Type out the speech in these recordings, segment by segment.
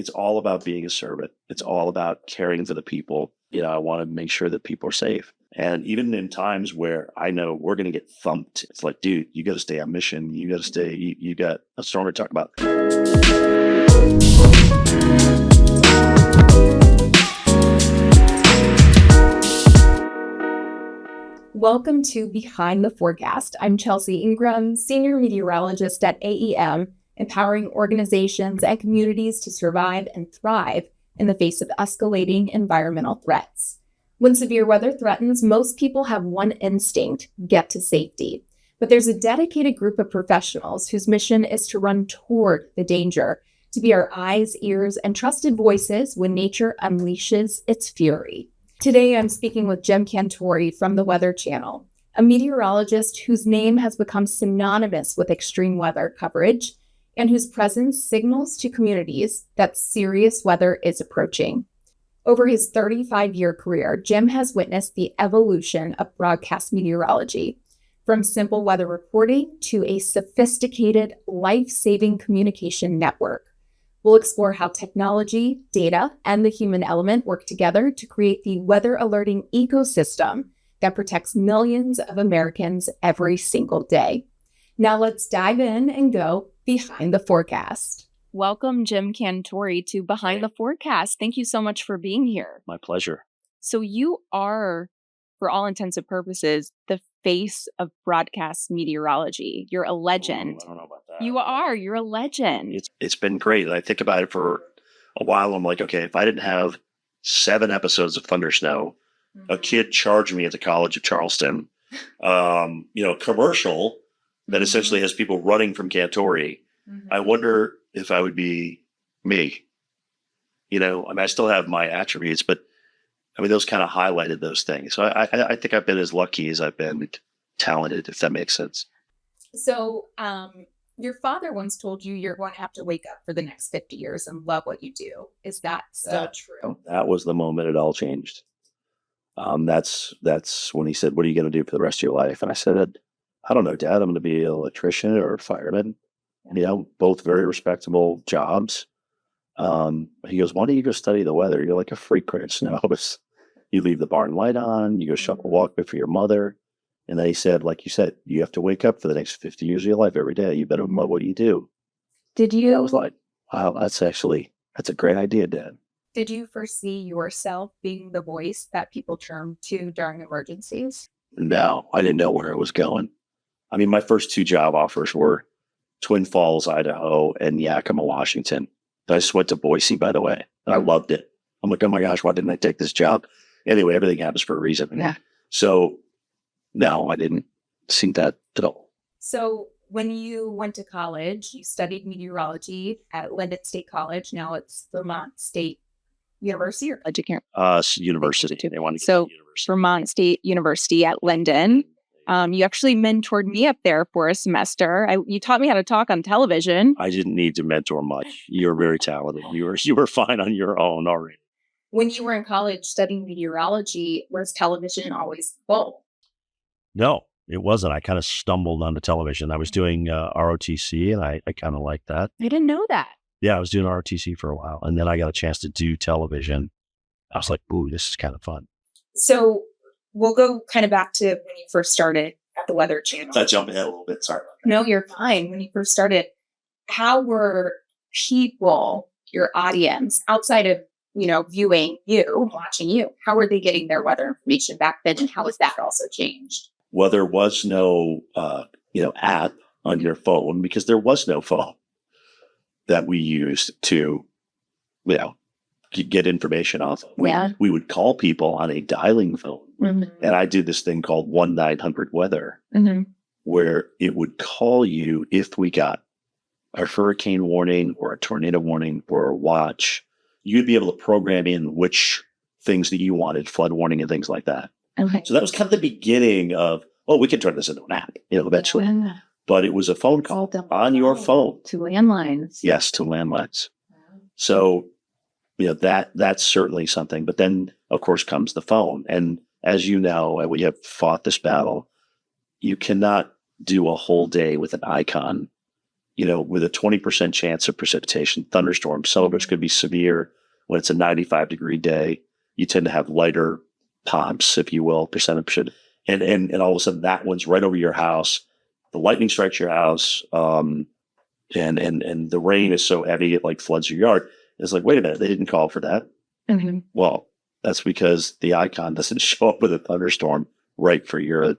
it's all about being a servant. It's all about caring for the people. I want to make sure that people are safe. And even in times where I know we're going to get thumped, it's like, dude, you got to stay on mission. You got to stay, you got a storm to talk about. Welcome to Behind the Forecast. I'm Chelsea Ingram, Senior Meteorologist at AEM, empowering organizations and communities to survive and thrive in the face of escalating environmental threats. When severe weather threatens, most people have one instinct: get to safety. But there's a dedicated group of professionals whose mission is to run toward the danger, to be our eyes, ears, and trusted voices when nature unleashes its fury. Today, I'm speaking with Jim Cantore from the Weather Channel, a meteorologist whose name has become synonymous with extreme weather coverage and whose presence signals to communities that serious weather is approaching. Over his 35-year career, Jim has witnessed the evolution of broadcast meteorology, from simple weather reporting to a sophisticated, life-saving communication network. We'll explore how technology, data, and the human element work together to create the weather alerting ecosystem that protects millions of Americans every single day. Now let's dive in and go behind the forecast. Welcome, Jim Cantore, to Behind the Forecast. Thank you so much for being here. My pleasure. So you are, for all intents and purposes, the face of broadcast meteorology. You're a legend. I don't know about that. You're a legend. It's been great. I think about it for a while. I'm like, okay, if I didn't have 7 episodes of Thunder Snow, a kid charged me at the College of Charleston, commercial that essentially has people running from Cantore, I wonder if I would be me. I still have my attributes, but those kind of highlighted those things. So I think I've been as lucky as I've been talented, if that makes sense. So your father once told you you're going to have to wake up for the next 50 years and love what you do. Is that still true? That was the moment it all changed. That's when he said, "What are you going to do for the rest of your life?" And I said, "I don't know, Dad. I'm going to be an electrician or a fireman. Both very respectable jobs." He goes, "Why don't you go study the weather? You're like a freak when it snows. You leave the barn light on, you go shovel walk for your mother." And then he said, like you said, you have to wake up for the next 50 years of your life every day. You better love what you do. I was like, wow, that's a great idea, Dad. Did you foresee yourself being the voice that people turn to during emergencies? No, I didn't know where it was going. My first 2 job offers were Twin Falls, Idaho, and Yakima, Washington. I just went to Boise, by the way, and I loved it. I'm like, oh my gosh, why didn't I take this job? Anyway, everything happens for a reason. Yeah. So, no, I didn't see that at all. So when you went to college, you studied meteorology at Linden State College. Now it's Vermont State University or University. They wanted to so Vermont State University at Linden. You actually mentored me up there for a semester. You taught me how to talk on television. I didn't need to mentor much. You were very talented. You were fine on your own already. When you were in college studying meteorology, was television always full? No, it wasn't. I kind of stumbled onto television. I was doing ROTC, and I kind of liked that. I didn't know that. Yeah, I was doing ROTC for a while, and then I got a chance to do television. I was like, ooh, this is kind of fun. So we'll go kind of back to when you first started at the Weather Channel. I jumped ahead a little bit. Sorry about that. No, you're fine. When you first started, how were people, your audience, outside of, viewing you, watching you, how were they getting their weather information back then? And how has that also changed? Well, there was no, app on your phone because there was no phone that we used to, get information off. We would call people on a dialing phone. Mm-hmm. And I did this thing called 1-900-WEATHER, where it would call you if we got a hurricane warning or a tornado warning or a watch. You'd be able to program in which things that you wanted, flood warning and things like that. Okay. So that was kind of the beginning of, we can turn this into an app, eventually. Yeah. But it was a phone call on your phone. To landlines. Yes, to landlines. Wow. So, that's certainly something. But then, of course, comes the phone. And as you know, we have fought this battle. You cannot do a whole day with an icon, with a 20% chance of precipitation, thunderstorms. Some of which could be severe when it's a 95-degree day. You tend to have lighter pops, if you will, percentage. And all of a sudden that one's right over your house. The lightning strikes your house, and the rain is so heavy it like floods your yard. It's like, wait a minute, they didn't call for that. Mm-hmm. Well, that's because the icon doesn't show up with a thunderstorm right for your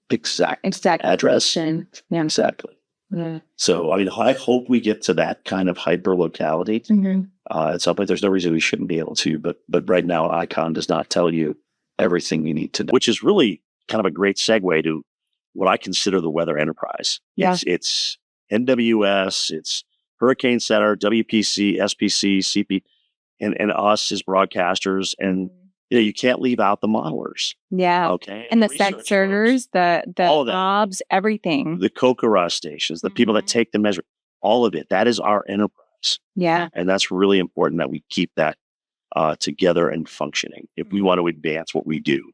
exact address. Yeah. Exactly. Yeah. So, I hope we get to that kind of hyper locality. Mm-hmm. At some point, there's no reason we shouldn't be able to, but right now, an icon does not tell you everything you need to know, which is really kind of a great segue to what I consider the weather enterprise. Yeah. It's NWS, it's Hurricane Center, WPC, SPC, CP, and us as broadcasters. And you can't leave out the modelers. Yeah. Okay. And the research sensors, folks, the all of that. knobs, everything. The Kokura stations, the people that take the measure, all of it. That is our enterprise. Yeah. And that's really important that we keep that together and functioning if we want to advance what we do.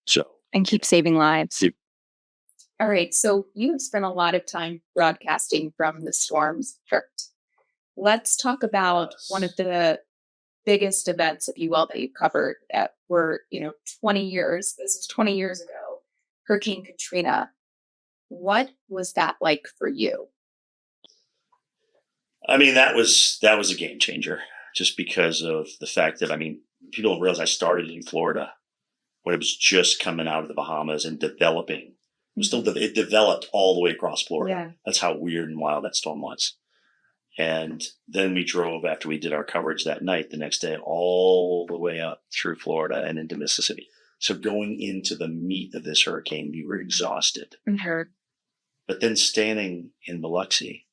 So, and keep saving lives. Yeah. All right. So you've spent a lot of time broadcasting from the storms. Let's talk about one of the biggest events, if you will, that you covered that were, 20 years. This was 20 years ago. Hurricane Katrina. What was that like for you? That was a game changer just because of the fact that, people don't realize I started in Florida when it was just coming out of the Bahamas and developing. It developed all the way across Florida. Yeah. That's how weird and wild that storm was. And then we drove after we did our coverage that night, the next day, all the way up through Florida and into Mississippi. So going into the meat of this hurricane, we were exhausted. Mm-hmm. But then standing in Biloxi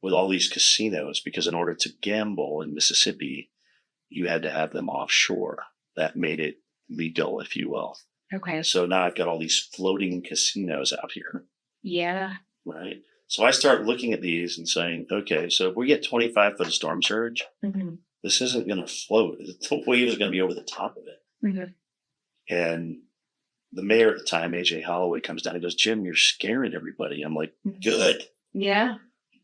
with all these casinos, because in order to gamble in Mississippi, you had to have them offshore. That made it legal, if you will. Okay. So now I've got all these floating casinos out here. Yeah. Right. So I start looking at these and saying, okay, so if we get 25 foot of storm surge, this isn't going to float. The wave is going to be over the top of it. Mm-hmm. And the mayor at the time, AJ Holloway, comes down and goes, Jim, you're scaring everybody. I'm like, good. Yeah.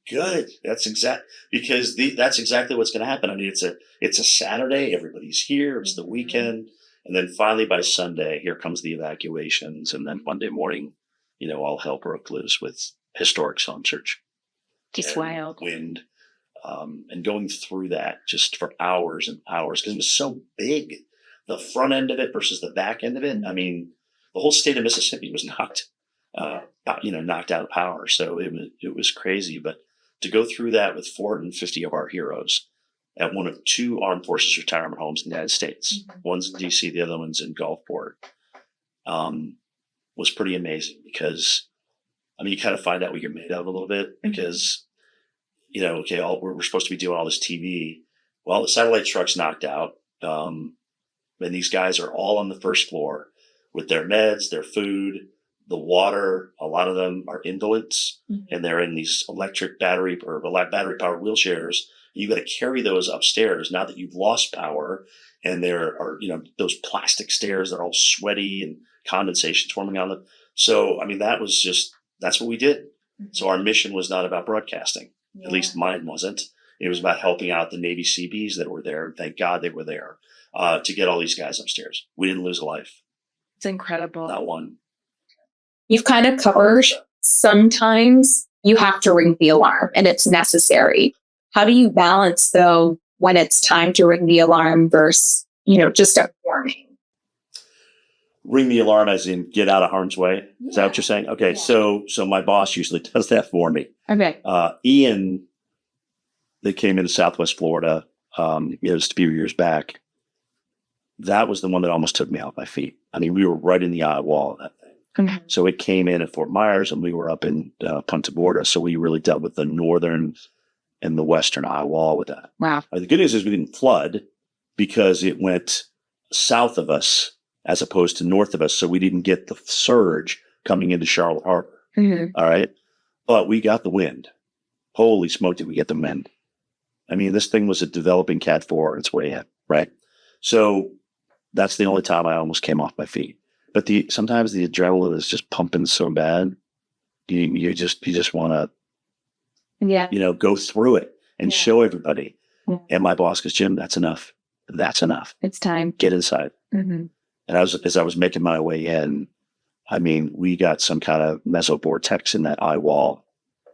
Good. That's that's exactly what's going to happen. It's a Saturday. Everybody's here. It's the weekend. And then finally by Sunday, here comes the evacuations. And then Monday morning, all hell broke loose with historic storm surge. Just wild. Wind. And going through that just for hours and hours because it was so big. The front end of it versus the back end of it. The whole state of Mississippi was knocked out of power. So it was crazy. But to go through that with 450 of our heroes at one of two armed forces retirement homes in the United States, one's in DC, the other one's in Gulfport, was pretty amazing because, you kind of find out what you're made of a little bit because, we're supposed to be doing all this TV. Well, the satellite truck's knocked out. And these guys are all on the first floor with their meds, their food, the water. A lot of them are invalids and they're in these electric battery powered wheelchairs. You got to carry those upstairs now that you've lost power. And there are, those plastic stairs that are all sweaty and condensation forming on them. So, that's what we did. So our mission was not about broadcasting. At least mine wasn't. It was about helping out the Navy Seabees that were there. Thank God they were there to get all these guys upstairs. We didn't lose a life. It's incredible. Not one. You've kind of covered sometimes you have to ring the alarm and it's necessary. How do you balance though when it's time to ring the alarm versus, just a warning? Ring the alarm as in get out of harm's way. Is that what you're saying? Okay. Yeah. So my boss usually does that for me. Okay. Ian, they came into Southwest Florida, just a few years back. That was the one that almost took me off my feet. We were right in the eye wall of that thing. Okay. So it came in at Fort Myers and we were up in Punta Gorda. So we really dealt with the northern and the western eye wall with that. Wow. The good news is we didn't flood because it went south of us as opposed to north of us. So we didn't get the surge coming into Charlotte Harbor. Mm-hmm. All right. But we got the wind. Holy smoke, did we get the wind. This thing was a developing Cat 4 on its way in, right? So that's the only time I almost came off my feet. But sometimes the adrenaline is just pumping so bad, you just want to Yeah. Go through it and Yeah. show everybody. Yeah. And my boss goes, Jim, that's enough. That's enough. It's time. Get inside. Mm-hmm. And as I was making my way in, we got some kind of mesovortex in that eye wall.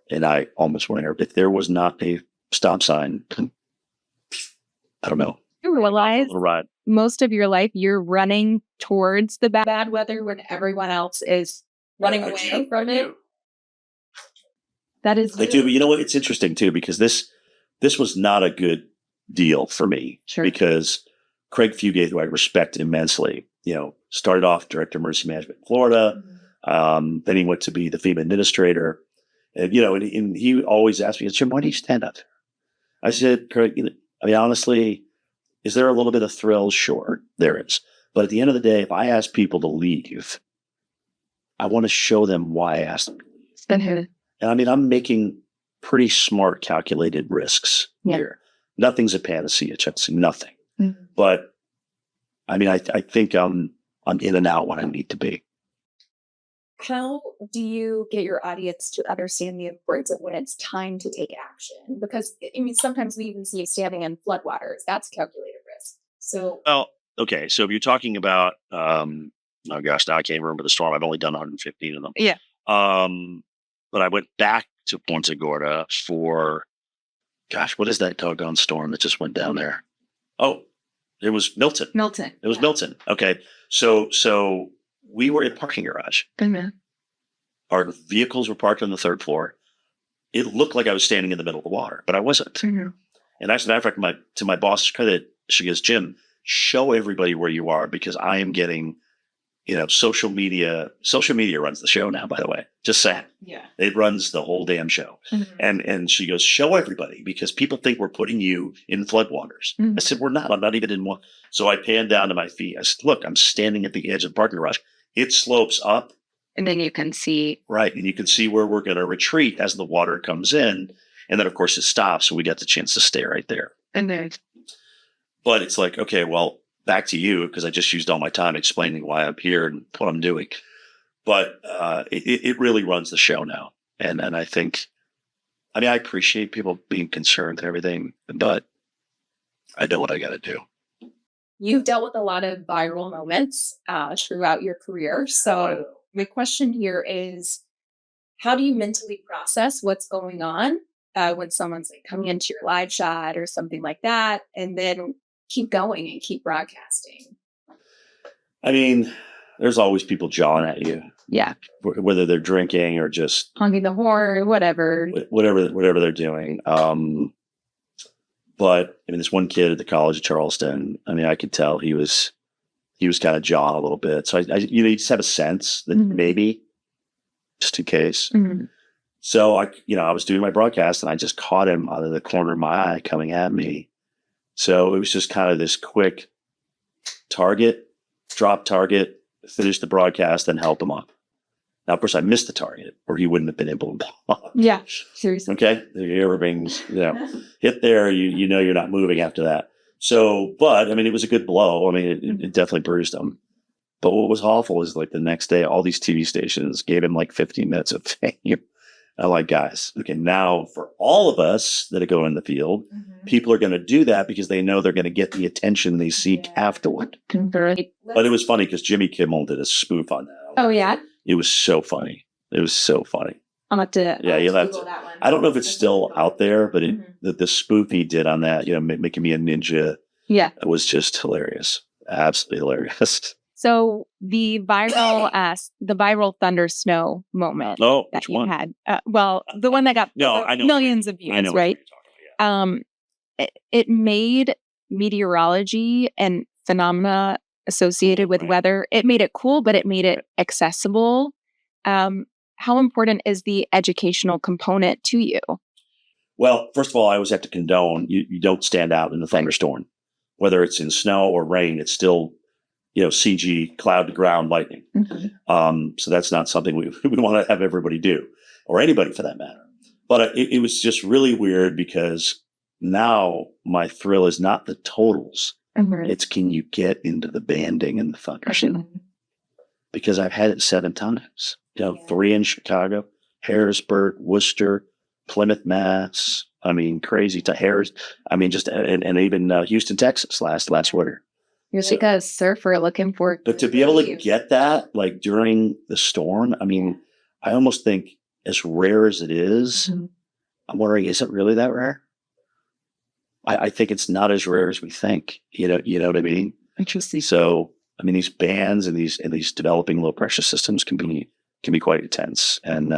And I almost went there. If there was not a stop sign, I don't know. You realize Right. most of your life you're running towards the bad weather when everyone else is running away from it. That is. They do, but you know what? It's interesting too, because this was not a good deal for me. Sure. Because Craig Fugate, who I respect immensely, started off director of emergency management in Florida. Mm-hmm. Then he went to be the FEMA administrator. And, and he always asked me, Jim, why do you stand up there? I said, Craig, honestly, is there a little bit of thrill? Sure, there is. But at the end of the day, if I ask people to leave, I want to show them why I asked them to leave. And I'm making pretty smart, calculated risks here. Nothing's a panacea, Chelsea, nothing. Mm-hmm. But I think I'm in and out when I need to be. How do you get your audience to understand the importance of when it's time to take action? Because sometimes we even see you standing in floodwaters. That's calculated risk. So, okay. So if you're talking about, oh gosh, now I can't remember the storm. I've only done 115 of them. Yeah. But I went back to Punta Gorda for, gosh, what is that doggone storm that just went down there? Oh, it was Milton. It was Milton. Okay. So we were in a parking garage. Mm-hmm. Our vehicles were parked on the third floor. It looked like I was standing in the middle of the water, but I wasn't. Mm-hmm. And as a matter of fact, to my boss's credit, she goes, Jim, show everybody where you are, because I am getting, social media. Social media runs the show now, by the way. Just saying. Yeah. It runs the whole damn show. Mm-hmm. And she goes, show everybody, because people think we're putting you in floodwaters. Mm-hmm. I said, we're not. I'm not even in one. So I panned down to my feet. I said, look, I'm standing at the edge of the parking garage. It slopes up. And then you can see. Right. And you can see where we're going to retreat as the water comes in. And then, of course, it stops. So we got the chance to stay right there. And then. But it's like, okay, well, back to you, because I just used all my time explaining why I'm here and what I'm doing. But it really runs the show now. And I think, I appreciate people being concerned and everything, but I know what I got to do. You've dealt with a lot of viral moments throughout your career. So my question here is, how do you mentally process what's going on when someone's coming into your live shot or something like that, and then keep going and keep broadcasting? There's always people jawing at you. Yeah. Whether they're drinking or just honking the horn, whatever they're doing. But this one kid at the College of Charleston, I could tell he was kind of jawing a little bit. So I you just have a sense that mm-hmm. maybe, just in case. Mm-hmm. So I was doing my broadcast and I just caught him out of the corner of my eye coming at me. So it was just kind of this quick drop target, finish the broadcast, and help him up. Now, of course, I missed the target, or he wouldn't have been able to block. Yeah, seriously. Okay, the earrings, hit there. You're not moving after that. So, but it was a good blow. It definitely bruised him. But what was awful is the next day, all these TV stations gave him 15 minutes of fame. I'm like, guys, okay, now for all of us that are going in the field, mm-hmm. people are going to do that because they know they're going to get the attention they seek afterward. But it was funny because Jimmy Kimmel did a spoof on that. Oh, yeah? It was so funny. I'll have to. Yeah, you'll have to. That one. I don't know if it's still out there, but the spoof he did on that, making me a ninja. Yeah, it was just hilarious. Absolutely hilarious. So the viral thunder snow moment. Oh, that you had. The one that got millions of views, right? It made meteorology and phenomena associated with weather. It made it cool, but it made it accessible. How important is the educational component to you? Well, first of all, I always have to condone you don't stand out in a thunderstorm, whether it's in snow or rain. It's still CG, cloud to ground lightning. Mm-hmm. So that's not something we want to have everybody do, or anybody for that matter. But it was just really weird because now my thrill is not the totals. Mm-hmm. It's can you get into the banding and the thunderstorm? Mm-hmm. Because I've had it 7 times. 3 in Chicago, Harrisburg, Worcester, Plymouth, Mass. I mean, crazy to Harris. I mean, just and even Houston, Texas last winter. You're like a surfer looking for. But to be able to get that like during the storm, I mean, I almost think as rare as it is, I'm wondering, is it really that rare? I think it's not as rare as we think. You know what I mean? Interesting. So, I mean, these bands and these developing low pressure systems can be quite intense, and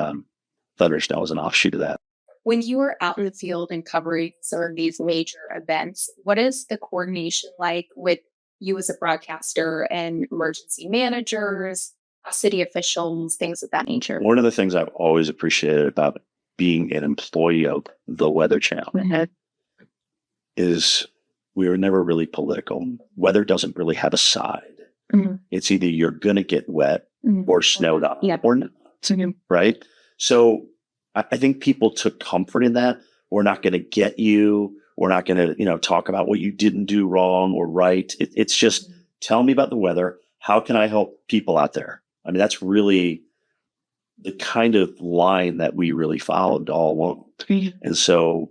Thunder and Snow is an offshoot of that. When you are out in the field and covering some of these major events, what is the coordination like with you as a broadcaster and emergency managers, city officials, things of that nature? One of the things I've always appreciated about being an employee of the Weather Channel is we were never really political. Weather doesn't really have a side. It's either you're going to get wet or snowed up or not, right? So I think people took comfort in that. We're not going to get you. We're not going to, talk about what you didn't do wrong or right. It's just tell me about the weather. How can I help people out there? I mean, that's really the kind of line that we really followed all along. And so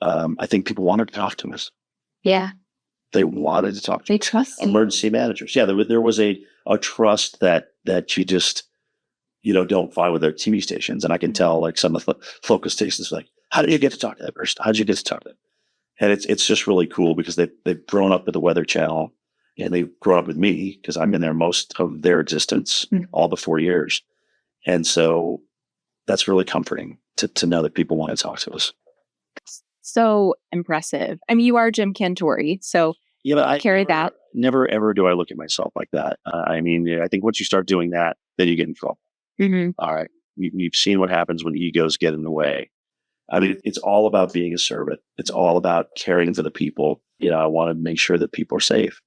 I think people wanted to talk to us. Yeah. They wanted to talk to They trust emergency managers. Yeah, there was a trust that you just don't find with their TV stations. And I can tell like some of the local stations like, how did you get to talk to that person? How did you get to talk to them? And it's just really cool because they've grown up with the Weather Channel and they've grown up with me because I've been there most of their existence, all the 4 years. And so that's really comforting to know that people want to talk to us. So impressive. I mean, you are Jim Cantore, so yeah, but I carry that. Never ever do I look at myself like that. I mean, I think once you start doing that, then you get in trouble. All right, you've seen what happens when egos get in the way. I mean, it's all about being a servant. It's all about caring for the people. I want to make sure that people are safe.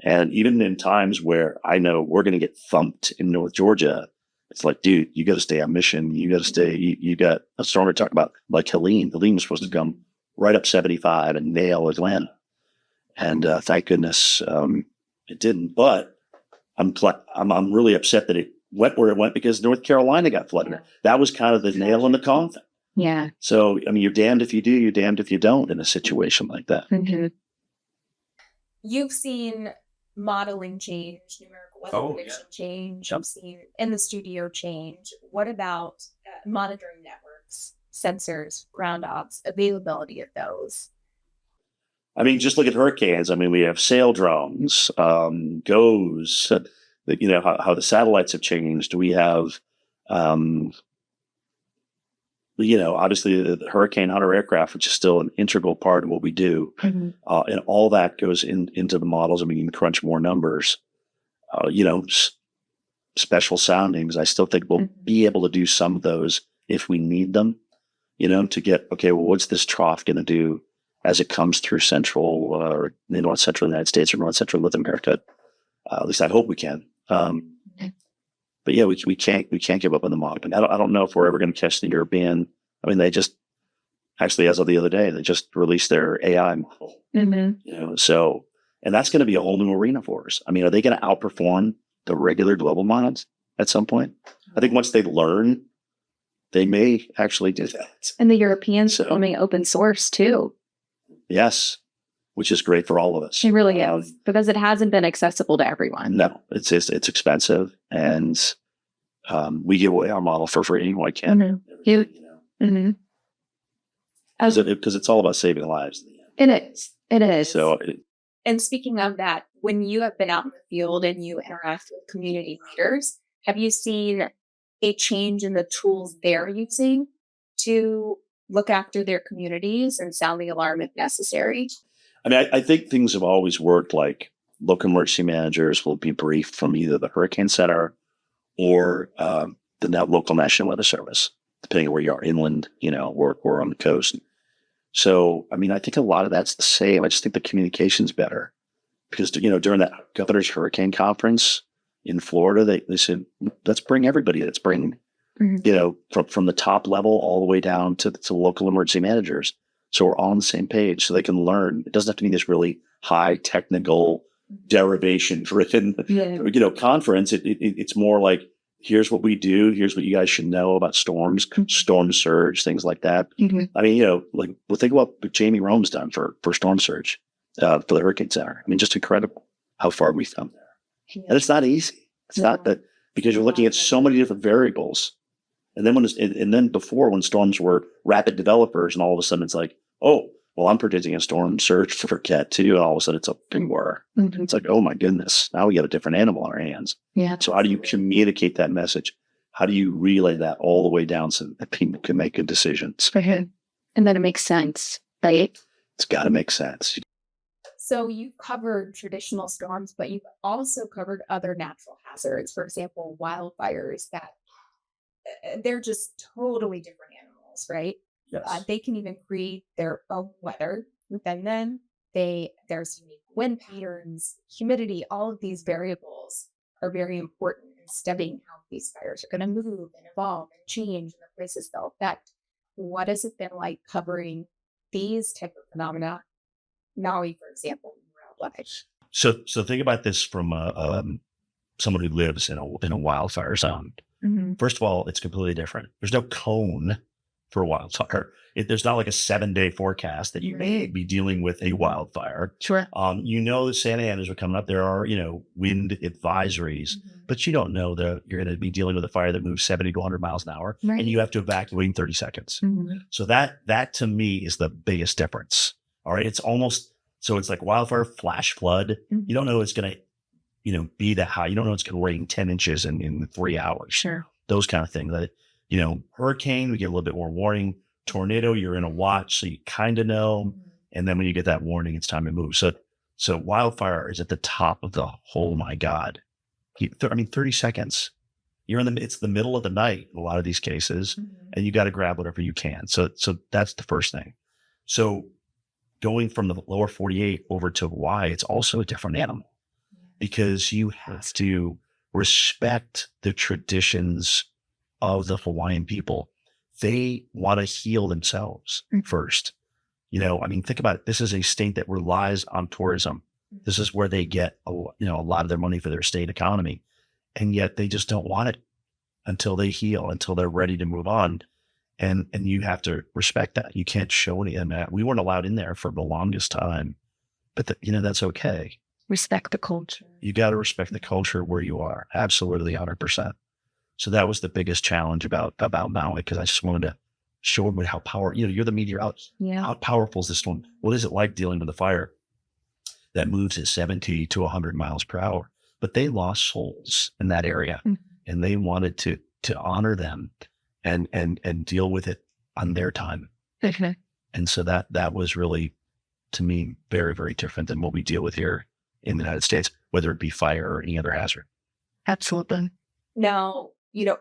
And even in times where I know we're going to get thumped in North Georgia, it's like, dude, you got to stay on mission. You got to stay. You got a storm to talk about, like Helene. Helene was supposed to come right up 75 and nail Atlanta, and thank goodness it didn't. But I'm really upset that it went where it went because North Carolina got flooded. That was kind of the nail in the coffin. Yeah. So I mean, you're damned if you do, you're damned if you don't in a situation like that. You've seen modeling change, numerical weather prediction change. You've seen in the studio change. What about monitoring networks, sensors, ground ops, availability of those? I mean, just look at hurricanes. I mean, we have sail drones, GOES, how the satellites have changed. We have, obviously the Hurricane Hunter aircraft, which is still an integral part of what we do. And all that goes into the models. I mean, you can crunch more numbers, special soundings. I still think we'll be able to do some of those if we need them, to get, okay, well, what's this trough going to do as it comes through central or north central United States or north central North America? At least I hope we can. But yeah, we can't give up on the modeling. I don't know if we're ever going to catch the European. I mean, they just actually, as of the other day, they just released their AI model. So, and that's going to be a whole new arena for us. I mean, are they going to outperform the regular global models at some point? I think once they learn, they may actually do that. And the Europeans are coming open source too. Yes, which is great for all of us. It really is, because it hasn't been accessible to everyone. No, it's expensive, and we give away our model for free. Why can't because it's all about saving lives. It is. It is. So, and speaking of that, when you have been out in the field and you interact with community leaders, have you seen a change in the tools they're using to look after their communities and sound the alarm if necessary? I mean, I think things have always worked. Like local emergency managers will be briefed from either the Hurricane Center or the local National Weather Service, depending on where you are, inland, or on the coast. So, I mean, I think a lot of that's the same. I just think the communication's better because, during that governor's hurricane conference in Florida, they said, let's bring everybody. Let's bring, from the top level all the way down to local emergency managers. So we're all on the same page so they can learn. It doesn't have to be this really high technical derivation driven, conference. It's more like here's what we do. Here's what you guys should know about storms, storm surge, things like that. I mean, like, well, think about what Jamie Rome's done for storm surge for the Hurricane Center. I mean, just incredible how far we've come there. And it's not easy. It's not that, because you're looking at so many different variables. And then and then before, when storms were rapid developers, and all of a sudden it's like, oh, well, I'm predicting a storm surge for Cat 2, and all of a sudden it's a big war. It's like, oh my goodness, now we got a different animal on our hands. Yeah. So how do you communicate that message? How do you relay that all the way down so that people can make good decisions? And then it makes sense, right? It's got to make sense. So you've covered traditional storms, but you've also covered other natural hazards. For example, wildfires that they're just totally different animals, right? Yes. They can even create their own weather within them. There's unique wind patterns, humidity, all of these variables are very important in studying how these fires are going to move and evolve and change in the places they'll affect. What has it been like covering these type of phenomena? Maui, for example, in wildlife. So think about this from someone who lives in a wildfire zone. First of all, it's completely different. There's no cone for a wildfire. There's not like a 7-day forecast that you may be dealing with a wildfire. Sure. The Santa Anas are coming up. There are, wind advisories, but you don't know that you're going to be dealing with a fire that moves 70 to 100 miles an hour, and you have to evacuate in 30 seconds. So that to me is the biggest difference. All right. It's like wildfire, flash flood. You don't know it's going to, be that high. You don't know it's going to rain 10 inches in 3 hours. Sure. Those kind of things. Hurricane, we get a little bit more warning. Tornado, you're in a watch, so you kind of know. And then when you get that warning, it's time to move. So wildfire is at the top of the whole, my God. 30 seconds. It's the middle of the night in a lot of these cases, and you got to grab whatever you can. So that's the first thing. So going from the lower 48 over to Hawaii, it's also a different animal, because you have to respect the traditions of the Hawaiian people. They want to heal themselves first. Think about it. This is a state that relies on tourism. This is where they get a lot of their money for their state economy. And yet they just don't want it until they heal, until they're ready to move on. And you have to respect that. You can't show any of that. We weren't allowed in there for the longest time, but that's okay. Respect the culture. You got to respect the culture where you are. Absolutely, 100%. So that was the biggest challenge about Maui, because I just wanted to show everybody how powerful, you're the meteorologist. Yeah. How powerful is this storm? What is it like dealing with a fire that moves at 70 to 100 miles per hour? But they lost souls in that area, and they wanted to honor them and deal with it on their time. And so that was really, to me, very, very different than what we deal with here in the United States, whether it be fire or any other hazard. Absolutely. Now,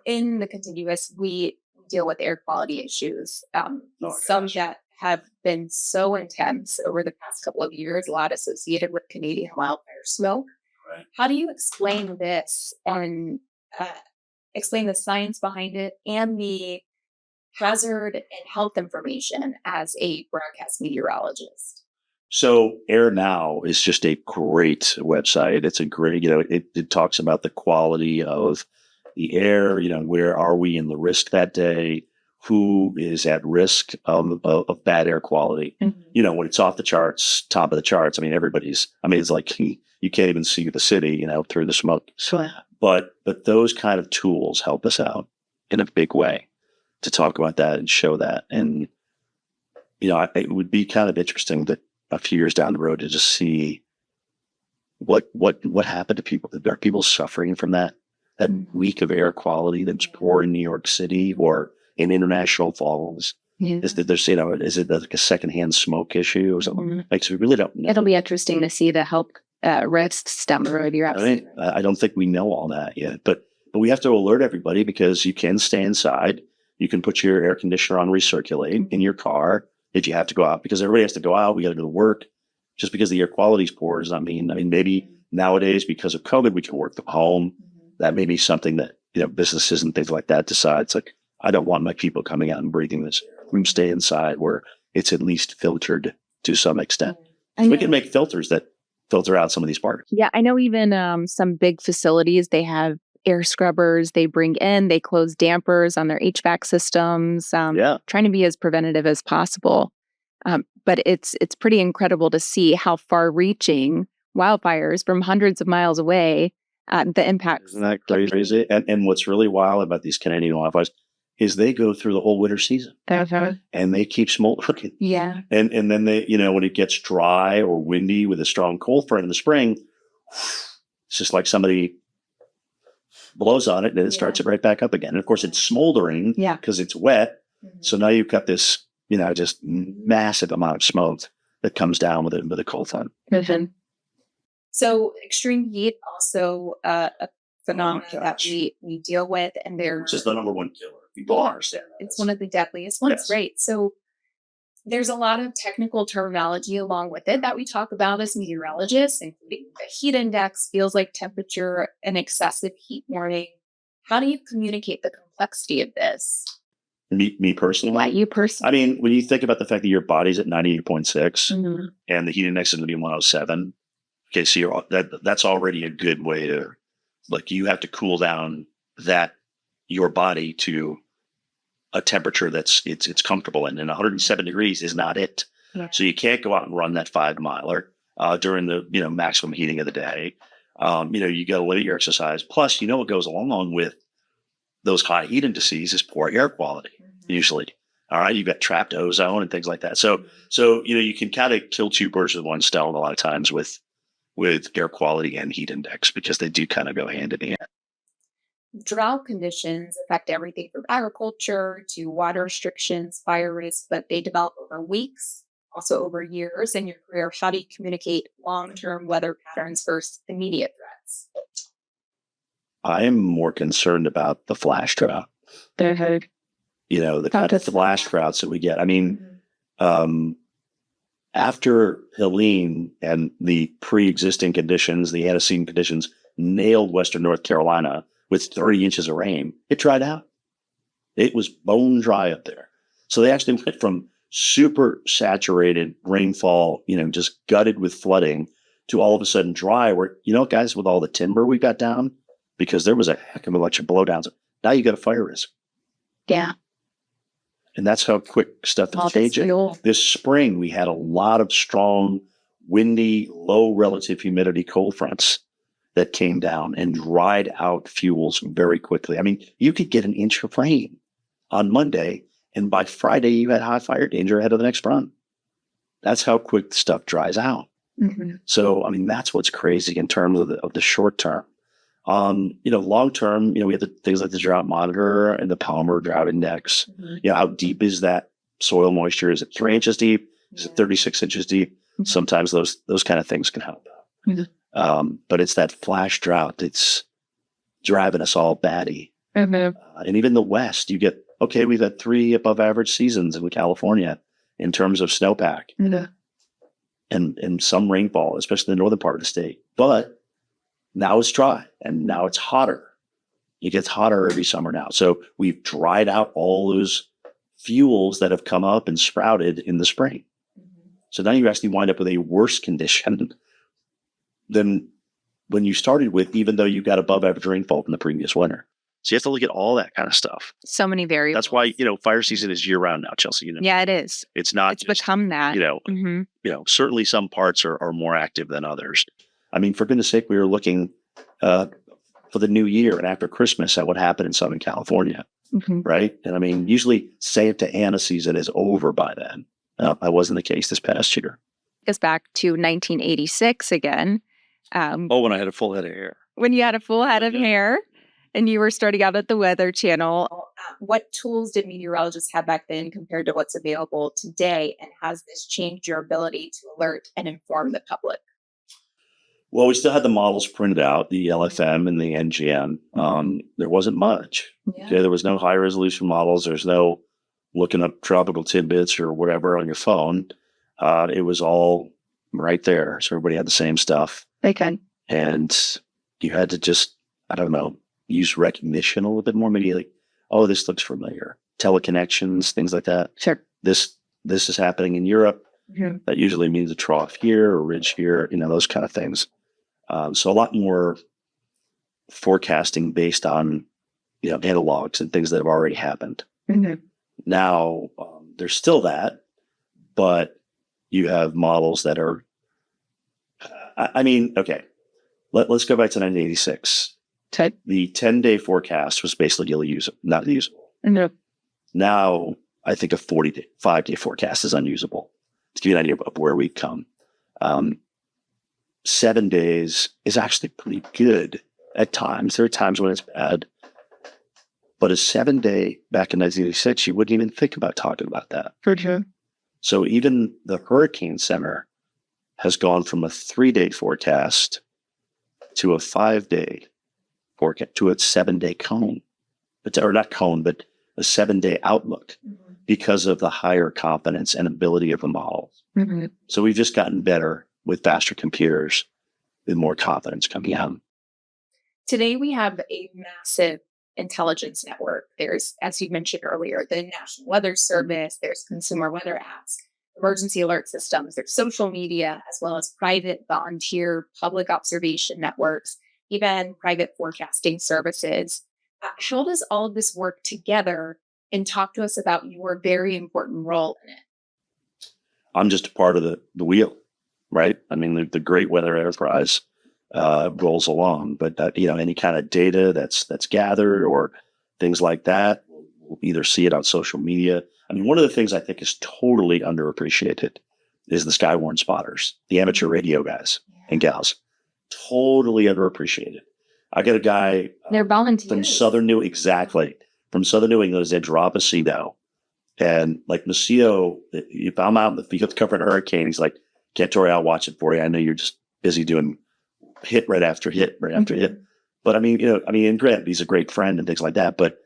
in the contiguous, we deal with air quality issues. Some that have been so intense over the past couple of years, a lot associated with Canadian wildfire smoke. Right. How do you explain this and explain the science behind it and the hazard and health information as a broadcast meteorologist? So Air Now is just a great website. It's a great, it talks about the quality of the air, where are we in the risk that day? Who is at risk of bad air quality? When it's off the charts, top of the charts, it's like you can't even see the city, through the smoke. Sure. But those kind of tools help us out in a big way to talk about that and show that. And, it would be kind of interesting that a few years down the road to just see what happened to people. Are people suffering from that week of air quality that's poor in New York City or in International Falls? Yeah. Is it like a secondhand smoke issue or something? So we really don't know. It'll be interesting to see the health risks down the road. You're absolutely right. I don't think we know all that yet, but we have to alert everybody, because you can stay inside. You can put your air conditioner on recirculate in your car if you have to go out, because everybody has to go out. We got to go to work. Just because the air quality is poor does not mean, maybe nowadays because of COVID, we can work from home. That may be something that, businesses and things like that decide. It's like, I don't want my people coming out and breathing this. We stay inside where it's at least filtered to some extent. So we can make filters that filter out some of these particles. Yeah, I know even some big facilities, they have air scrubbers they bring in. They close dampers on their HVAC systems, Yeah. trying to be as preventative as possible. But it's pretty incredible to see how far-reaching wildfires from hundreds of miles away, the impacts. Isn't that crazy? And what's really wild about these Canadian wildfires is they go through the whole winter season and they keep smoldering. Yeah. And then they, when it gets dry or windy with a strong cold front in the spring, it's just like somebody blows on it and it starts it right back up again. And of course, it's smoldering because it's wet. So now you've got this, just massive amount of smoke that comes down with a cold front. So extreme heat also a phenomenon that we deal with, and Which is the number one killer. People don't understand that. it's one of the deadliest ones, Yes. right? So there's a lot of technical terminology along with it that we talk about as meteorologists, including the heat index, feels like temperature, and excessive heat warning. How do you communicate the complexity of this? Me personally. Why you I personally? mean, when you think about the fact that your body's at 98.6 Mhm. and the heat index is going to be 107, okay, so that's already a good way to, you have to cool down your body to a temperature that's it's comfortable in, and 107 degrees is not it. Yeah. So you can't go out and run that 5 miler during the maximum heating of the day. You got to limit your exercise. Plus, what goes along with those high heat indices is poor air quality. Usually, all right, you've got trapped ozone and things like that. So you can kind of kill two birds with one stone a lot of times with air quality and heat index, because they do kind of go hand in hand. Drought conditions affect everything from agriculture to water restrictions, fire risk, but they develop over weeks, also over years. In your career, how do you communicate long-term weather patterns versus immediate threats? I am more concerned about the flash drought. The kind of flash droughts that we get. I mean, after Helene and the pre-existing conditions, the antecedent conditions nailed Western North Carolina with 30 inches of rain, it dried out. It was bone dry up there. So they actually went from super saturated rainfall, just gutted with flooding, to all of a sudden dry, where, guys, with all the timber we got down, because there was a heck of a bunch of blowdowns, now you got a fire risk. Yeah. And that's how quick stuff is changing. This spring, we had a lot of strong, windy, low relative humidity cold fronts that came down and dried out fuels very quickly. I mean, you could get an inch of rain on Monday, and by Friday, you had high fire danger ahead of the next run. That's how quick stuff dries out. Mm-hmm. So, I mean, that's what's crazy in terms of the short term. Long term, we have the things like the drought monitor and the Palmer drought index. How deep is that soil moisture? Is it 3 inches deep? Is it 36 inches deep? Sometimes those kind of things can help. But it's that flash drought that's driving us all batty. And even the West, we've had 3 above average seasons in California in terms of snowpack and some rainfall, especially in the northern part of the state. But now it's dry and now it's hotter. It gets hotter every summer now. So we've dried out all those fuels that have come up and sprouted in the spring. So now you actually wind up with a worse condition than when you started with, even though you got above average rainfall from the previous winter. So you have to look at all that kind of stuff. So many variables. That's why, fire season is year round now, Chelsea. Yeah, it is. It's not. It's become that. Certainly some parts are more active than others. I mean, for goodness sake, we were looking for the new year and after Christmas at what happened in Southern California, right? And I mean, usually Santa Ana season is over by then. That wasn't the case this past year. Goes back to 1986 again. When I had a full head of hair. When you had a full head of hair and you were starting out at the Weather Channel. What tools did meteorologists have back then compared to what's available today? And has this changed your ability to alert and inform the public? Well, we still had the models printed out, the LFM and the NGN. There wasn't much. Yeah. Okay, there was no high resolution models. There's no looking up tropical tidbits or whatever on your phone. It was all right there. So everybody had the same stuff. Okay. And you had to just, use recognition a little bit more. Maybe this looks familiar. Teleconnections, things like that. Sure. This is happening in Europe. That usually means a trough here or ridge here, those kind of things. So a lot more forecasting based on, analogs and things that have already happened. Mhm. Now, there's still that, but you have models that are, okay, let's go back to 1986. The 10-day forecast was basically not usable. Mhm. Now, I think a 5-day forecast is unusable. To give you an idea of where we've come. 7 days is actually pretty good at times. There are times when it's bad. But a 7-day back in 1986, you wouldn't even think about talking about that. For sure. So even the Hurricane Center has gone from a 3-day forecast to a 5-day forecast to a 7-day cone. Or not cone, but a 7-day outlook because of the higher confidence and ability of the models. Mm-hmm. So we've just gotten better with faster computers with more confidence coming out. Today, we have a massive intelligence network. There's, as you mentioned earlier, the National Weather Service, there's consumer weather apps, emergency alert systems, there's social media, as well as private volunteer public observation networks, even private forecasting services. How does all of this work together? And talk to us about your very important role in it. I'm just a part of the wheel, right? I mean, the Great Weather Enterprise rolls along, but any kind of data that's gathered or things like that, we'll either see it on social media. I mean, one of the things I think is totally underappreciated is the Skywarn spotters, the amateur radio guys and gals. Totally underappreciated. I got a guy They're volunteers from Southern New England. They drop a CDO, and like Macio, if I'm out in the field covering a hurricane, he's like, "Cantore, I'll watch it for you. I know you're just busy doing hit right after hit. But and Grant, he's a great friend and things like that. But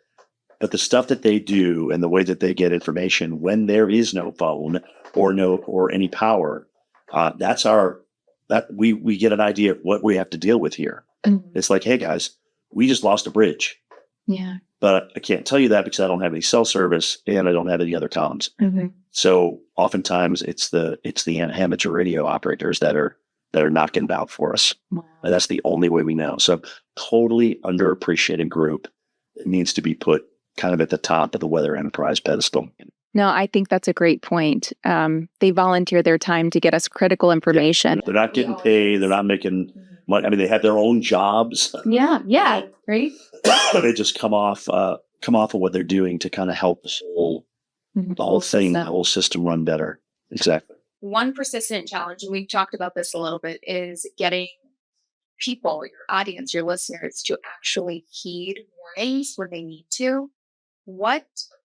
the stuff that they do and the way that they get information when there is no phone or any power, we get an idea of what we have to deal with here. Mhm. It's like, hey guys, we just lost a bridge, Yeah. but I can't tell you that because I don't have any cell service and I don't have any other comms. Mm-hmm. So oftentimes it's the amateur radio operators that are knocking it out for us. Wow. And that's the only way we know. So totally underappreciated group that needs to be put kind of at the top of the weather enterprise pedestal. No, I think that's a great point. They volunteer their time to get us critical information. They're not getting paid. They're not making money. I mean, they have their own jobs. Yeah, right. They just come off of what they're doing to kind of help the whole thing, the whole system run better. Exactly. One persistent challenge, and we've talked about this a little bit, is getting people, your audience, your listeners, to actually heed warnings when they need to. What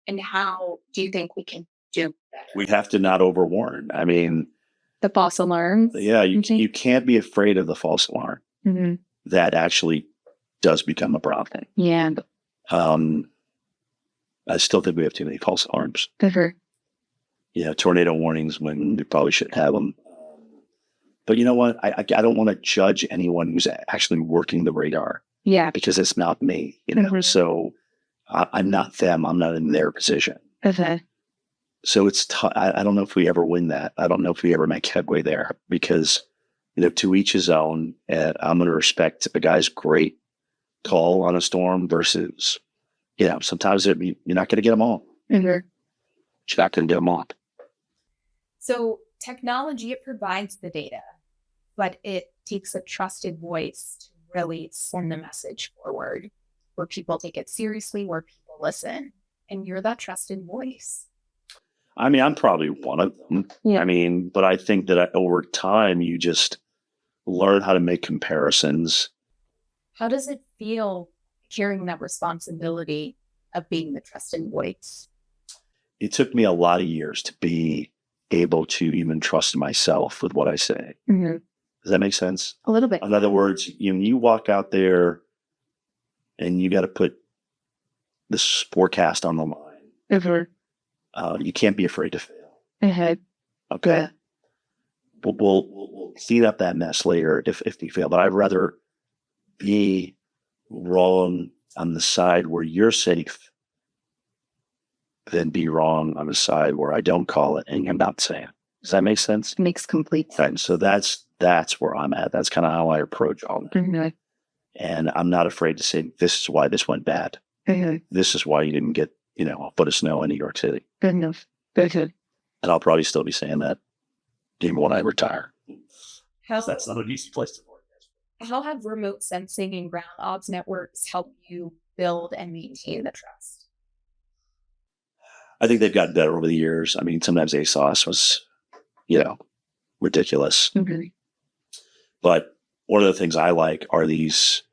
and how do you think we can do better? We have to not overwarn. I mean, The false alarms. yeah, you can't be afraid of the false alarm. Mm-hmm. That actually does become a problem. Yeah. I still think we have too many false alarms. For Tornado warnings when we probably shouldn't have them. But you know what? I don't want to judge anyone who's actually working the radar. Yeah. Because it's not me, So I'm not them. I'm not in their position. Okay. So it's I don't know if we ever win that. I don't know if we ever make headway there because, to each his own. And I'm going to respect a guy's great call on a storm versus, sometimes you're not going to get them all. Mm-hmm. You're not going to get them all. So technology, it provides the data, but it takes a trusted voice to really send the message forward, where people take it seriously, where people listen. And you're that trusted voice. I mean, I'm probably one of them. Yeah. But I think that over time, you just learn how to make comparisons. How does it feel carrying that responsibility of being the trusted voice? It took me a lot of years to be able to even trust myself with what I say. Mm-hmm. Does that make sense? A little bit. In other words, you walk out there and you got to put this forecast on the line. Mm-hmm. You can't be afraid to fail. Mm-hmm. Okay. Yeah. We'll clean up that mess later if we fail. But I'd rather be wrong on the side where you're safe than be wrong on the side where I don't call it and I'm not saying. Does that make sense? Makes complete sense. Right. So that's where I'm at. That's kind of how I approach all of it. Mm-hmm. And I'm not afraid to say, this is why this went bad. This is why you didn't get, a foot of snow in New York City. Good enough. Good. And I'll probably still be saying that even when I retire. How, That's not an easy place to work. how have remote sensing and ground ops networks helped you build and maintain the trust? I think they've gotten better over the years. I mean, sometimes ASOS was, ridiculous. But one of the things I like are these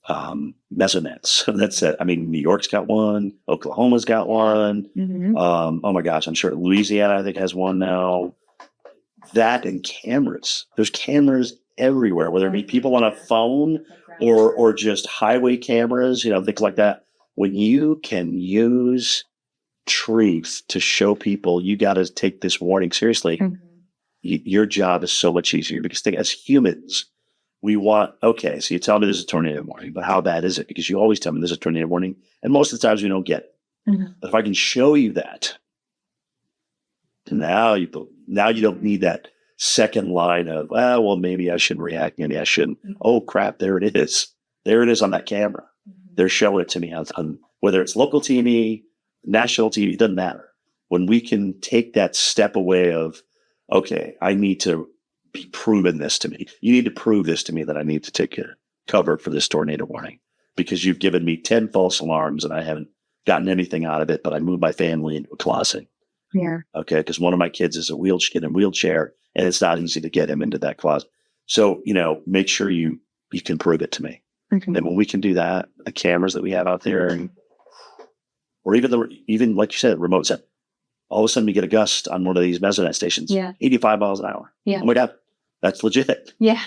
mezzanets. That's it. I mean, New York's got one. Oklahoma's got one. Oh my gosh, I'm sure Louisiana, I think, has one now. That and cameras. There's cameras everywhere, whether it be people on a phone or just highway cameras, things like that. When you can use trees to show people you got to take this warning seriously, your job is so much easier because as humans, we want, okay, so you tell me there's a tornado warning, but how bad is it? Because you always tell me there's a tornado warning, and most of the times we don't get it. But if I can show you that, now you don't need that second line of, well, maybe I should react, maybe I shouldn't. Oh crap, there it is. There it is on that camera. They're showing it to me on whether it's local TV, national TV, it doesn't matter. When we can take that step away of, okay, I need to be proven this to me. You need to prove this to me that I need to take cover for this tornado warning because you've given me 10 false alarms and I haven't gotten anything out of it, but I moved my family into a closet. Yeah. Okay. Because one of my kids is in a wheelchair and it's not easy to get him into that closet. So, make sure you can prove it to me. And when we can do that, the cameras that we have out there, or even like you said, remote set, all of a sudden we get a gust on one of these mezzanette stations, 85 miles an hour. Yeah. Oh my God, that's legit. Yeah.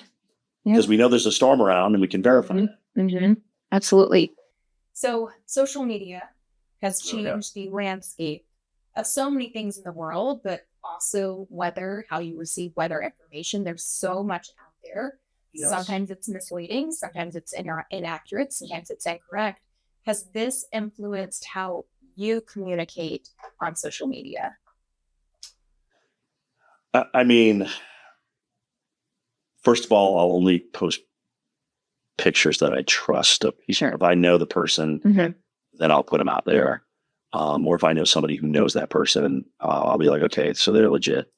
Because we know there's a storm around and we can verify it. Absolutely. So social media has changed the landscape of so many things in the world, but also weather, how you receive weather information. There's so much out there. Yes. Sometimes it's misleading, sometimes it's inaccurate, sometimes it's incorrect. Has this influenced how you communicate on social media? I mean, first of all, I'll only post pictures that I trust. Sure. If I know the person, then I'll put them out there. Or if I know somebody who knows that person, I'll be like, okay, so they're legit.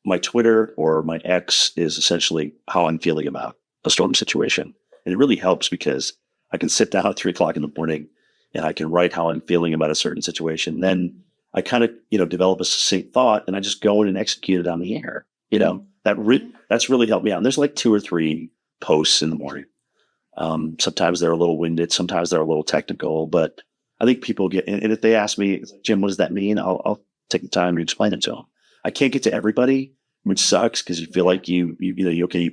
My Twitter or my X is essentially how I'm feeling about a storm situation. And it really helps because I can sit down at 3:00 in the morning and I can write how I'm feeling about a certain situation. Then I kind of, develop a succinct thought and I just go in and execute it on the air. That's really helped me out. And there's like 2 or 3 posts in the morning. Sometimes they're a little winded. Sometimes they're a little technical, but I think people get, and if they ask me, Jim, what does that mean? I'll take the time to explain it to them. I can't get to everybody, which sucks because you feel like you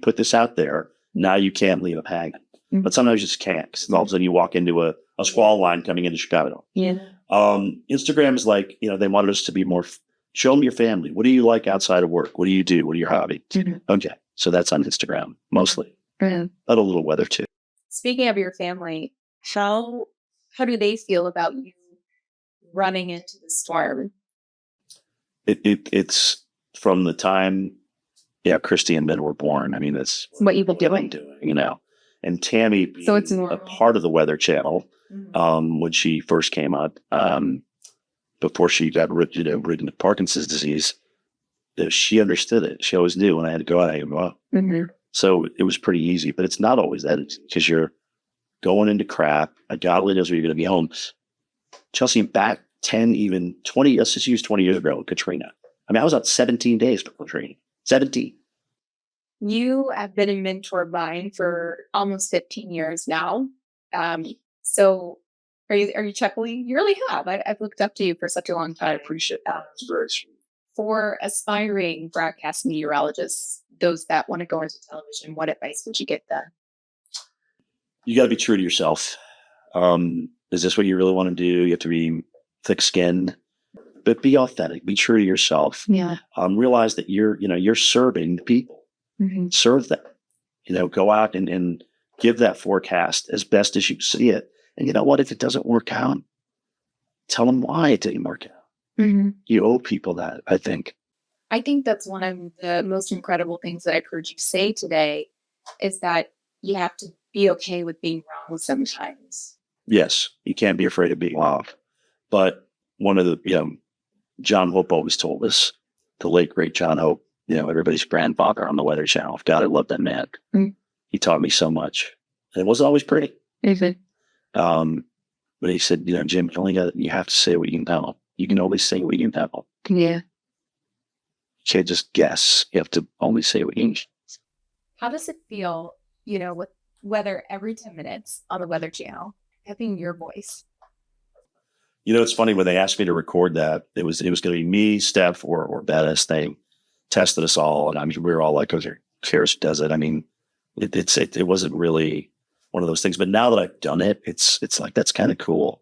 put this out there. Now you can't leave it hanging. But sometimes you just can't because all of a sudden you walk into a squall line coming into Chicago. Yeah. Instagram is like, they wanted us to be more, show them your family. What do you like outside of work? What do you do? What are your hobbies? Okay. So that's on Instagram mostly. But a little weather too. Speaking of your family, how do they feel about you running into the storm? It's from the time, Christy and Ben were born. I mean, that's what you've been doing, and Tammy, so it's a part of the Weather Channel, when she first came up, before she got ridden with Parkinson's disease, she understood it. She always knew when I had to go out, I had to go out. So it was pretty easy, but it's not always that because you're going into crap. God only knows when you're going to be home. Chelsea, back 10, even 20, let's just use 20 years ago, Katrina. I mean, I was out 17 days before Katrina. 17. You have been a mentor of mine for almost 15 years now. So are you chuckling? You really have. I've looked up to you for such a long time. I appreciate that. For aspiring broadcast meteorologists, those that want to go into television, what advice would you give them? You got to be true to yourself. Is this what you really want to do? You have to be thick-skinned, but be authentic. Be true to yourself. Yeah. Realize that you're serving the people. Serve them. Go out and give that forecast as best as you see it. And you know what? If it doesn't work out, tell them why it didn't work out. You owe people that, I think. I think that's one of the most incredible things that I've heard you say today is that you have to be okay with being wrong sometimes. Yes, you can't be afraid of being off. But one of the, John Hope always told us, the late great John Hope, everybody's grandfather on the Weather Channel. God, I love that man. Mm. He taught me so much. And it wasn't always pretty. Even. But he said, Jim, you have to say what you know. You can only say what you know. Yeah. You can't just guess. You have to only say what you know. How does it feel, with weather every 10 minutes on the Weather Channel, having your voice? It's funny when they asked me to record that, it was going to be me, Steph, or Bettis. They tested us all, and I mean, we were all like, "Oh, who cares who does it?" I mean, it wasn't really one of those things. But now that I've done it, it's like that's kind of cool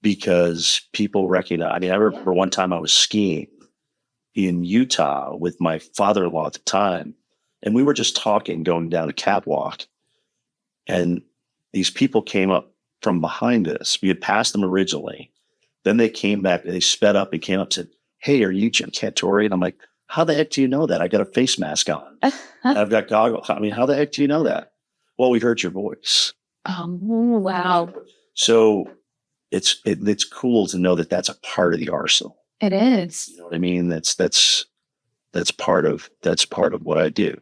because people recognize. I mean, I remember one time I was skiing in Utah with my father-in-law at the time, and we were just talking, going down a catwalk, and these people came up from behind us. We had passed them originally. Then they came back, they sped up and came up and said, "Hey, are you Jim Cantore?" And I'm like, "How the heck do you know that? I got a face mask on. I've got goggles. I mean, how the heck do you know that?" "Well, we heard your voice." Oh, wow. So it's cool to know that that's a part of the arsenal. It is. You know what I mean? That's part of what I do.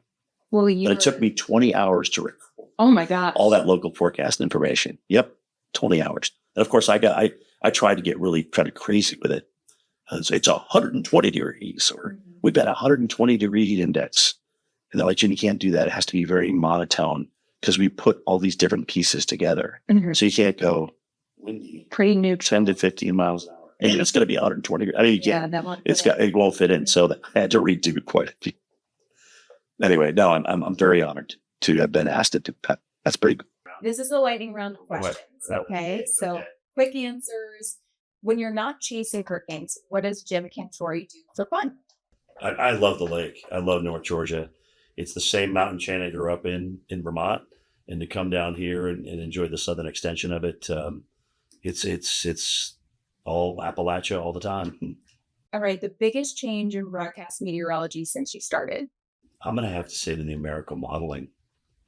Well, But it took me 20 hours to record Oh my gosh. all that local forecast information. Yep, 20 hours. And of course, I tried to get really kind of crazy with it. It's 120 degrees, or we've got a 120 degree heat index. And they're like, "Jim, you can't do that. It has to be very monotone because we put all these different pieces together. Mhm. So you can't go windy, Pretty new. 10 to 15 miles an hour. And it's going to be 120 degrees. I mean, you Yeah, can't. that one. It won't fit in. So I had to redo quite a few. Anyway, no, I'm very honored to have been asked to do that. That's pretty good. This is a lightning round of questions. Right. Okay. So quick answers. When you're not chasing hurricanes, what does Jim Cantore do for fun? I love the lake. I love North Georgia. It's the same mountain chain I grew up in Vermont, and to come down here and enjoy the southern extension of it, it's all Appalachia all the time. All right. The biggest change in broadcast meteorology since you started. I'm going to have to say the numerical modeling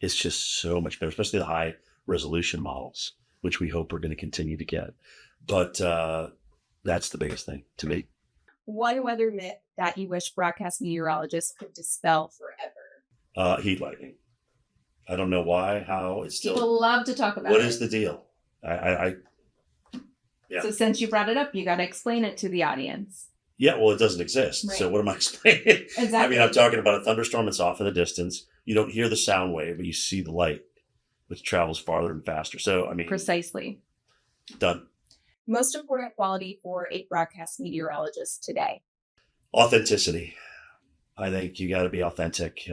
is just so much better, especially the high resolution models, which we hope we're going to continue to get. But that's the biggest thing to me. One weather myth that you wish broadcast meteorologists could dispel forever. Heat lightning. I don't know why, how it's still. People love to talk about What it. is the deal? Yeah. So since you brought it up, you got to explain it to the audience. Yeah, well, it doesn't exist. Right. So what am I explaining? Exactly. I mean, I'm talking about a thunderstorm that's off in the distance. You don't hear the sound wave, but you see the light, which travels farther and faster. So, I mean, Precisely. done. Most important quality for a broadcast meteorologist today. Authenticity. I think you got to be authentic.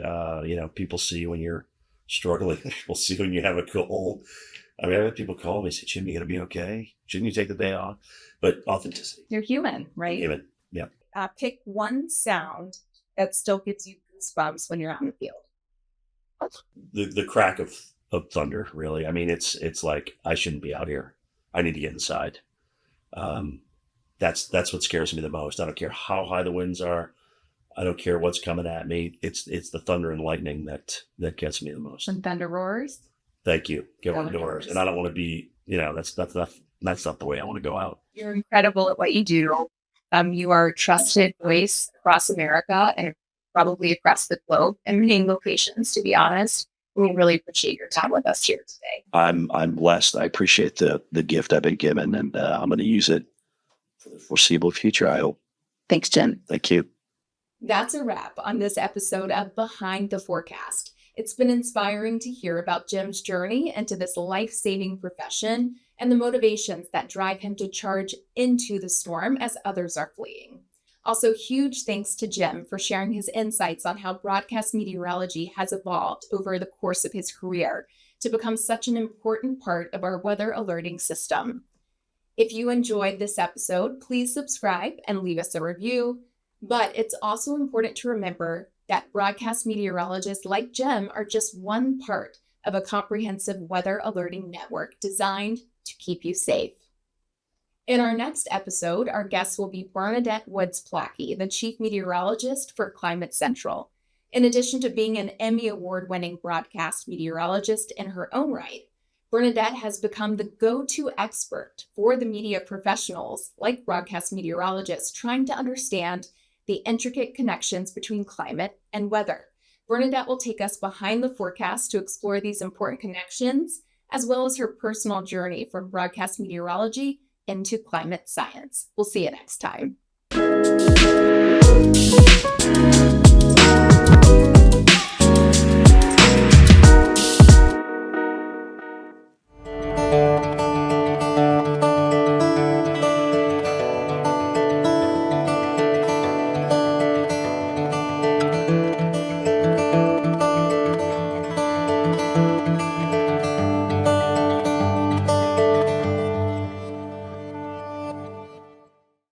People see when you're struggling. People see when you have a cold. I mean, I've had people call me and say, "Jim, you going to be okay? Shouldn't you take the day off?" But authenticity. You're human, right? Human. Yeah. Pick one sound that still gives you goosebumps when you're out in the field. The crack of thunder, really. I mean, it's like, I shouldn't be out here. I need to get inside. That's what scares me the most. I don't care how high the winds are. I don't care what's coming at me. It's the thunder and lightning that gets me the most. When thunder roars. Thank you. Get Thunder indoors. roars. And I don't want to be, that's not the way I want to go out. You're incredible at what you do. You are a trusted voice across America and probably across the globe in many locations, to be honest. We really appreciate your time with us here today. I'm blessed. I appreciate the gift I've been given, and I'm going to use it for the foreseeable future, I hope. Thanks, Jim. Thank you. That's a wrap on this episode of Behind the Forecast. It's been inspiring to hear about Jim's journey into this life-saving profession and the motivations that drive him to charge into the storm as others are fleeing. Also, huge thanks to Jim for sharing his insights on how broadcast meteorology has evolved over the course of his career to become such an important part of our weather alerting system. If you enjoyed this episode, please subscribe and leave us a review. But it's also important to remember that broadcast meteorologists like Jim are just one part of a comprehensive weather alerting network designed to keep you safe. In our next episode, our guest will be Bernadette Woods-Plackey, the chief meteorologist for Climate Central. In addition to being an Emmy Award-winning broadcast meteorologist in her own right, Bernadette has become the go-to expert for the media professionals, like broadcast meteorologists, trying to understand the intricate connections between climate and weather. Bernadette will take us behind the forecast to explore these important connections, as well as her personal journey from broadcast meteorology into climate science. We'll see you next time.